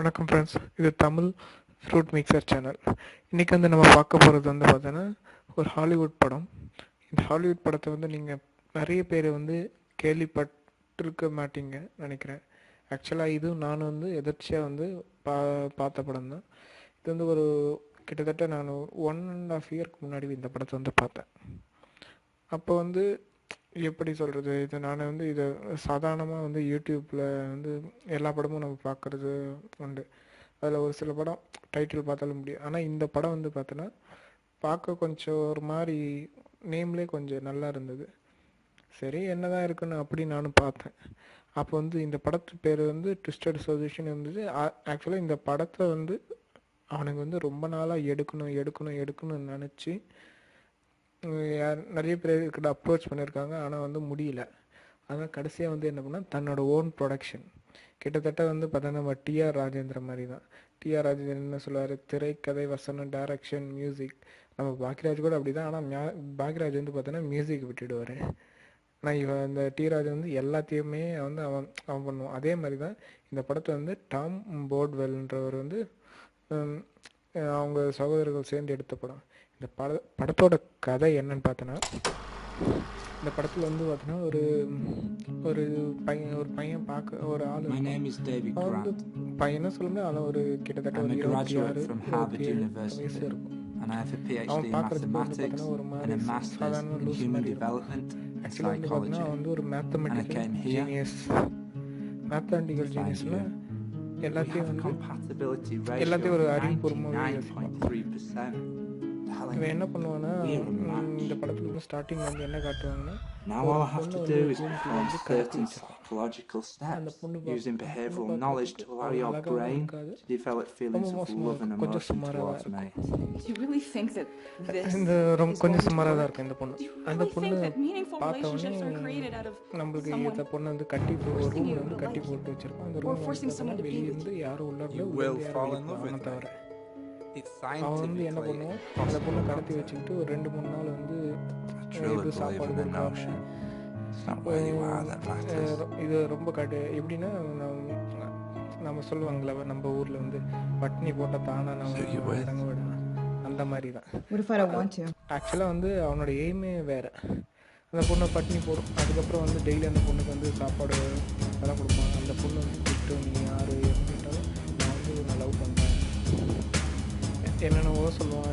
வணக்கம் ஃப்ரெண்ட்ஸ், இது Tamil fruit mixture channel. இன்றைக்கி வந்து நம்ம பார்க்க போகிறது வந்து பார்த்தோன்னா ஒரு ஹாலிவுட் படம். இந்த ஹாலிவுட் படத்தை வந்து நீங்கள் நிறைய பேர் வந்து கேள்விப்பட்டிருக்க மாட்டீங்க நினைக்கிறேன். ஆக்சுவலாக இதுவும் நான் வந்து எதர்ச்சியாக வந்து பார்த்த படம் தான். இது வந்து ஒரு கிட்டத்தட்ட நான் 1.5 இயர்க்கு முன்னாடி இந்த படத்தை வந்து பார்த்தேன். அப்போ வந்து எப்படி சொல்கிறது, இது நான் வந்து இதை சாதாரணமாக வந்து யூடியூப்பில் வந்து எல்லா படமும் நம்ம பார்க்குறது உண்டு. அதில் ஒரு சில படம் டைட்டில் பார்த்தாலும் முடியும். ஆனால் இந்த படம் வந்து பார்த்தோன்னா பார்க்க கொஞ்சம் ஒரு மாதிரி நேம்லே கொஞ்சம் நல்லா இருந்தது. சரி என்ன தான் இருக்குன்னு அப்படி நானும் பார்த்தேன். அப்போ வந்து இந்த படத்து பேர் வந்து ட்விஸ்டட் சொல்யூஷன் இருந்தது. ஆக்சுவலாக இந்த படத்தை வந்து அவனுக்கு வந்து ரொம்ப நாளாக எடுக்கணும்னு நினச்சி நிறைய பேர்கிட்ட அப்ரோச் பண்ணியிருக்காங்க. ஆனால் வந்து முடியல. ஆனால் கடைசியாக வந்து என்ன பண்ணால் தன்னோட ஓன் ப்ரொடக்ஷன் கிட்டத்தட்ட வந்து பார்த்தா நம்ம டிஆர் ராஜேந்திர மாதிரி தான். டிஆர் ராஜேந்திரன் என்ன சொல்லுவார், திரைக்கதை, வசனம், டைரக்ஷன், மியூசிக். நம்ம பாக்யராஜ் கூட அப்படி தான். ஆனால் பாக்யராஜ் வந்து பார்த்தோன்னா மியூசிக் விட்டுடுவார். ஆனால் இவன் இந்த டி ராஜ் வந்து எல்லாத்தையுமே வந்து அவன் பண்ணுவான். அதே மாதிரி தான் இந்த படத்தை வந்து டாம் போர்ட்வெல்ன்றவர் வந்து அவங்க சகோதரர்கள் சேர்ந்து எடுத்த படம். இந்த படத்தோட கதை என்னன்னு பார்த்தோன்னா, இந்த படத்தில் வந்து பார்த்தோன்னா ஒரு பையன் பார்க்க ஒரு ஆள் வந்து பையனை சொல்லுங்க. அதில் ஒரு கிட்டத்தட்ட ஒரு 26 வயசு இருக்கும். அவன் பார்க்குறதுக்கு வந்து பார்த்தோன்னா ஒரு மாதிரி சாதாரண லூஸ் மாதிரி இருக்கும். ஆக்சுவலாக வந்து பார்த்தோன்னா அவன் வந்து ஒரு மேத்தமெட்டிக்கல் ஜீனியஸ்னால் எல்லாத்தையும் ஒரு அறிவுபூர்வமாக யோசிப்பான். இவன் என்ன பண்ணுவான்னா, இந்த படத்துல வந்து ஸ்டார்டிங் வந்து என்ன காட்டுவாங்கன்னா, ஒரு பொண்ணு வந்து வந்து கடத்தி வச்சிருப்பான். அந்த பொண்ணு பார்க்கறதுக்கு அழகாகவும் இருக்காது, ரொம்ப மோசமாக இருக்கும், கொஞ்சம் சுமாராக தான் இருக்கும். இந்த கொஞ்சம் சுமாராக தான் இருக்கும் இந்த பொண்ணு. அந்த பொண்ணு பார்த்த உடனே நம்மளுக்கு இந்த பொண்ணை வந்து ஒரு ரூமில் வந்து கட்டி போட்டு வச்சிருப்பான். அந்த ரூம் வந்து வெளியிருந்து யாரும் உள்ள தவிர அவன் வந்து என்ன பண்ணுவான், அந்த பொண்ணை கடத்தி வச்சுக்கிட்டு ஒரு 2-3 நாள் வந்து இது சாப்பாடு கொடுக்காம. இது ரொம்ப எப்படின்னா நம்ம சொல்லுவாங்களே, நம்ம ஊரில் வந்து பட்னி போட்டால் தானே நம்ம இறங்க விடணும், அந்த மாதிரி தான். ஆக்சுவலாக வந்து அவனோட எய்மே வேறு. அந்த பொண்ணை பட்னி போடும். அதுக்கப்புறம் வந்து டெய்லி அந்த பொண்ணுக்கு வந்து சாப்பாடு அதெல்லாம் கொடுப்பாங்க. அந்த பொண்ணு வந்து திட்டு, நீ யார் என்ன கேட்டாலும் நான் வந்து நான் லவ் பண்ணுறேன் என்னென்னவோ சொல்லுவான்.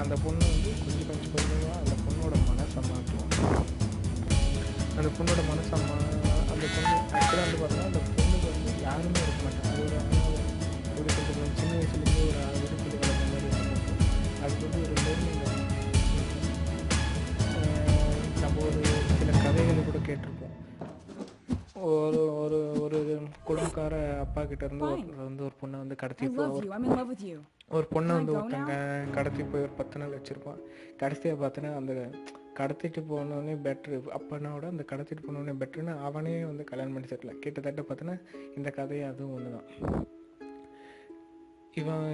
அந்த பொண்ணு வந்து கொஞ்சமாக அந்த பொண்ணோட மனசை மாற்றுவான். அந்த பொண்ணோட மனசை அந்த பொண்ணு ஆக்சுவலாக வந்து பார்த்தோன்னா அந்த பொண்ணுக்கு வந்து யாருமே இருக்க மாட்டாங்க. அது ஒரு கொஞ்சம் சின்ன வயசுலேருந்து ஒரு விருப்பி வளர்ந்த மாதிரி இருக்கும். அதுக்கு வந்து ஒரு லேர்னிங் நம்ம ஒரு சில கதைகளை கூட கேட்டிருப்போம். ஒரு குடும்பக்கார அப்பா கிட்ட இருந்து வந்து ஒரு பொண்ணை வந்து ஒரு பொண்ணை வந்து ஒருத்தங்க கடத்தி போய் ஒரு 10 நாள் வச்சுருப்பான். கடைசியாக பார்த்தோன்னா அந்த கடத்திட்டு போனோடனே பெட்ரு அப்பனாவோட அந்த கடத்திட்டு போனோடனே பெட்ருன்னு அவனே வந்து கல்யாணம் பண்ணி செட்டில். கிட்டத்தட்ட பார்த்தோன்னா இந்த கதையை அதுவும் ஒன்று தான்.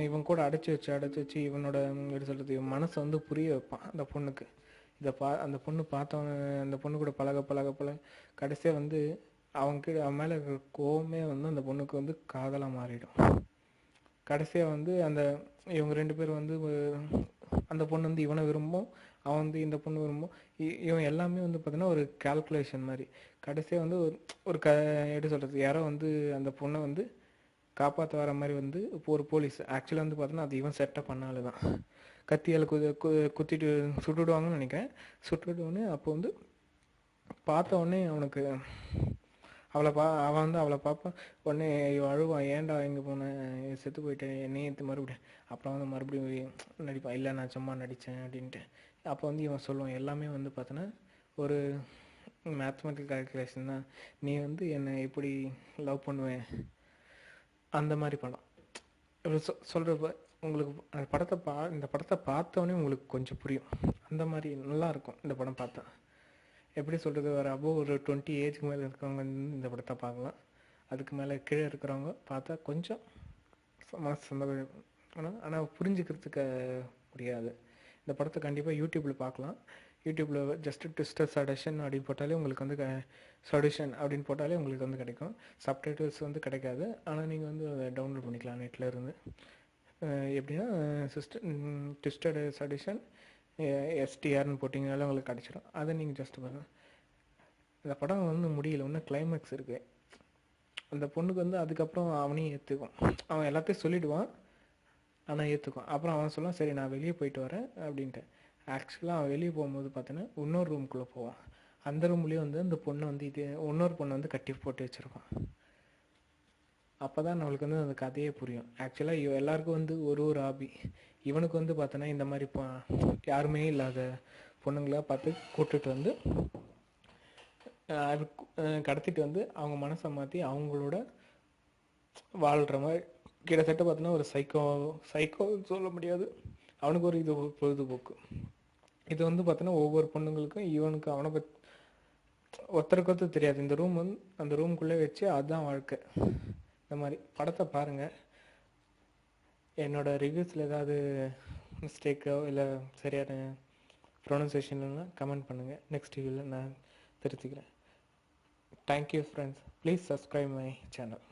இவன் கூட அடைச்சி வச்சு இவனோட எப்படி சொல்கிறது, இவன் மனசை வந்து புரிய வைப்பான் அந்த பொண்ணுக்கு. அந்த பொண்ணு பார்த்தவன அந்த பொண்ணு கூட பழக கடைசியாக வந்து அவன் மேலே இருக்கிற கோவமே வந்து அந்த பொண்ணுக்கு வந்து காதலாக மாறிடும். கடைசியாக வந்து இவங்க 2 பேர் வந்து அந்த பொண்ணு வந்து இவனை விரும்பும், அவன் வந்து இந்த பொண்ணு விரும்பும். இவன் எல்லாமே வந்து பார்த்தீங்கன்னா ஒரு கால்குலேஷன் மாதிரி. கடைசியாக வந்து ஒரு எப்படி சொல்கிறது, யாரோ வந்து அந்த பொண்ணை வந்து காப்பாற்ற வர மாதிரி வந்து இப்போ ஒரு போலீஸ். ஆக்சுவலாக வந்து பார்த்தோன்னா அது இவன் செட்டப் பண்ணாலும் தான் கத்தியால் குத்திட்டு சுட்டுடுவாங்கன்னு நினைக்கிறேன். சுட்டுடுவோன்னே அப்போ வந்து பார்த்த உடனே அவனுக்கு அவன் வந்து அவளை பார்ப்பான். உடனே அழுவான், ஏன்டா இங்கே போனேன், செத்து போயிட்டேன், என்னையே மறுபடியும். அப்புறம் வந்து மறுபடியும் நடிப்பான், இல்லை நான் சும்மா நடித்தேன் அப்படின்ட்டு. அப்போ வந்து இவன் சொல்லுவான், எல்லாமே வந்து பார்த்தோன்னா ஒரு மேத்தமெட்டிக்கல் கால்குலேஷன் தான், நீ வந்து என்னை எப்படி லவ் பண்ணுவேன் அந்த மாதிரி படம். இப்படி சொல்கிறப்ப உங்களுக்கு இந்த படத்தை பார்த்தோன்னே உங்களுக்கு கொஞ்சம் புரியும். அந்த மாதிரி நல்லாயிருக்கும் இந்த படம் பார்த்தா. எப்படி சொல்கிறது, ஒரு அபோவ் ஒரு 20 ஏஜுக்கு மேலே இருக்கிறவங்க வந்து இந்த படத்தை பார்க்கலாம். அதுக்கு மேலே கீழே இருக்கிறவங்க பார்த்தா கொஞ்சம் மனசு சந்தோஷம், ஆனால் புரிஞ்சுக்கிறதுக்கு முடியாது. இந்த படத்தை கண்டிப்பாக யூடியூப்பில் பார்க்கலாம். யூடியூப்பில் ஜஸ்ட்டு ட்விஸ்டட் சடேஷன் அப்படின்னு போட்டாலே உங்களுக்கு வந்து சொல்யூஷன் அப்படின்னு போட்டாலே உங்களுக்கு வந்து கிடைக்கும். சப்டைட்டில்ஸ் வந்து கிடைக்காது, ஆனால் நீங்கள் வந்து அதை டவுன்லோட் பண்ணிக்கலாம். நெட்டில் இருந்து. எப்படின்னா ட்விஸ்டட் சடிஷன் எஸ்டிஆர்னு போட்டிங்கனால உங்களுக்கு கிடச்சிடும். அதை நீங்கள் ஜஸ்ட் பாருங்கள். இந்த படம் வந்து முடியல, இன்னும் கிளைமேக்ஸ் இருக்குது. அந்த பொண்ணுக்கு வந்து அதுக்கப்புறம் அவனையும் ஏற்றுக்கும். அவன் எல்லாத்தையும் சொல்லிவிடுவான், ஆனால் ஏற்றுக்கும். அப்புறம் அவன் சொல்லுவான், சரி நான் வெளியே போயிட்டு வரேன் அப்படின்ட்டு. ஆக்சுவலாக அவன் வெளியே போகும்போது பார்த்தோன்னா இன்னொரு ரூம்குள்ளே போவான். அந்த ரூம்லேயே வந்து அந்த பொண்ணை வந்து இன்னொரு பொண்ணை வந்து கட்டி போட்டு வச்சுருப்பான். அப்போ தான் நம்மளுக்கு வந்து அந்த கதையே புரியும். ஆக்சுவலாக எல்லாருக்கும் வந்து ஒரு ஹாபி. இவனுக்கு வந்து பார்த்தோன்னா இந்த மாதிரி யாருமே இல்லாத பொண்ணுங்களா பார்த்து கூப்பிட்டுட்டு வந்து அது கடத்திட்டு வந்து அவங்க மனசை மாற்றி அவங்களோட வாழ்கிற மாதிரி கிட்டத்தட்ட பார்த்தோன்னா ஒரு சைக்கோ சொல்ல முடியாது. அவனுக்கு ஒரு இது பொழுதுபோக்கு. இது வந்து பார்த்தோன்னா ஒவ்வொரு பொண்ணுங்களுக்கும் இவனுக்கு அவனை பற்றி ஒருத்தருக்கு ஒருத்தர் தெரியாது. இந்த ரூம் வந்து அந்த ரூம்குள்ளே வச்சு அதுதான் வாழ்க்கை. இந்த மாதிரி படத்தை பாருங்கள். என்னோடய ரிவ்யூஸில் ஏதாவது மிஸ்டேக்கோ இல்லை சரியான ப்ரொனன்சியேஷன்லாம் கமெண்ட் பண்ணுங்கள். நெக்ஸ்ட் ரிவ்யூவில் நான் திருத்திக்கிறேன். Thank you friends. Please subscribe my channel.